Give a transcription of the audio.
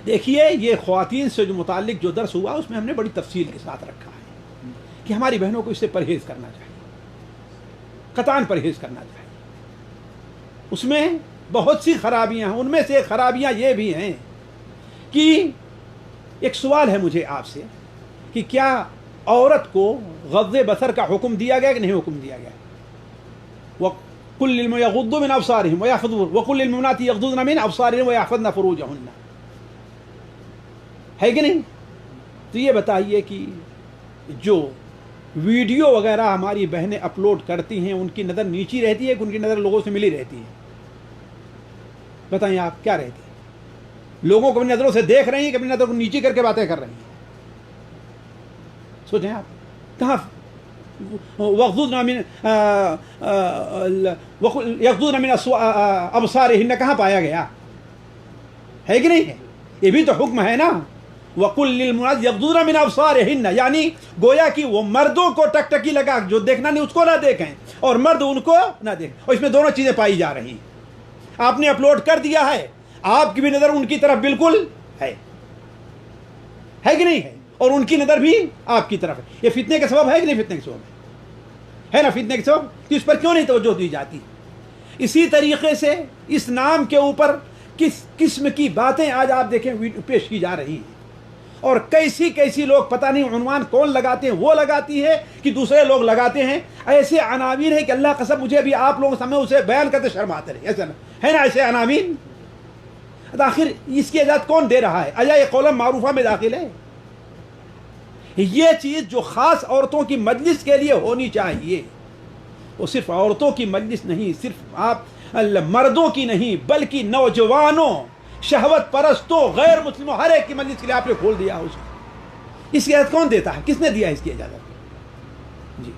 دیکھیے یہ خواتین سے جو متعلق جو درس ہوا اس میں ہم نے بڑی تفصیل کے ساتھ رکھا ہے کہ ہماری بہنوں کو اس سے پرہیز کرنا چاہیے، قطعاً پرہیز کرنا چاہیے۔ اس میں بہت سی خرابیاں ہیں، ان میں سے خرابیاں یہ بھی ہیں کہ ایک سوال ہے مجھے آپ سے کہ کیا عورت کو غض بصر کا حکم دیا گیا کہ نہیں حکم دیا گیا؟ وَقُلْ لِلْمُؤْمِنِينَ يَغُضُّوا مِنْ أَبْصَارِهِمْ وَقُلْ لِلْمُؤْمِنَاتِ يَغْضُضْنَ مِنْ أَبْصَارِهِنَّ وَيَحْفَظْنَ فُرُوجَهُنَّ، ہے کہ نہیں؟ تو یہ بتائیے کہ جو ویڈیو وغیرہ ہماری بہنیں اپلوڈ کرتی ہیں ان کی نظر نیچی رہتی ہے کہ ان کی نظر لوگوں سے ملی رہتی ہے؟ بتائیں آپ کیا رہتی ہے؟ لوگوں کو اپنی نظروں سے دیکھ رہی ہیں کہ اپنی نظر کو نیچی کر کے باتیں کر رہی ہیں؟ سوچیں آپ کہاں یغضضن من ابصارہن کہاں پایا گیا ہے کہ نہیں ہے؟ یہ بھی تو حکم ہے نا، وَقُلْ لِلْمُؤْمِنَاتِ يَغْضُضْنَ مِنْ أَبْصَارِهِنَّ، یعنی گویا کہ وہ مردوں کو ٹکٹکی لگا جو دیکھنا نہیں اس کو نہ دیکھیں اور مرد ان کو نہ دیکھیں، اور اس میں دونوں چیزیں پائی جا رہی ہیں۔ آپ نے اپلوڈ کر دیا ہے، آپ کی بھی نظر ان کی طرف بالکل ہے کہ نہیں ہے، اور ان کی نظر بھی آپ کی طرف ہے۔ یہ فتنے کا سبب ہے کہ نہیں فتنے کا سبب ہے نا؟ فتنے کا سبب کہ اس پر کیوں نہیں توجہ دی جاتی؟ اسی طریقے سے اس نام کے اوپر کس قسم کی باتیں آج آپ دیکھیں پیش کی جا رہی ہیں، اور کیسی کیسی لوگ پتہ نہیں عنوان کون لگاتے ہیں، وہ لگاتی ہے کہ دوسرے لوگ لگاتے ہیں، ایسے عناوین ہے کہ اللہ قسم مجھے بھی آپ لوگوں سامنے اسے بیان کرتے شرم آتے رہے، ایسا ہے نا ایسے عناوین؟ آخر اس کی اجازت کون دے رہا ہے؟ آیا یہ قولا معروفہ میں داخل ہے؟ یہ چیز جو خاص عورتوں کی مجلس کے لیے ہونی چاہیے وہ صرف عورتوں کی مجلس نہیں، صرف آپ مردوں کی نہیں بلکہ نوجوانوں، شہوت پرستوں، غیر مسلموں، ہر ایک کی مجلس کے لیے آپ نے کھول دیا اس کو۔ اس کی اجازت کون دیتا ہے؟ کس نے دیا اس کی اجازت؟ جی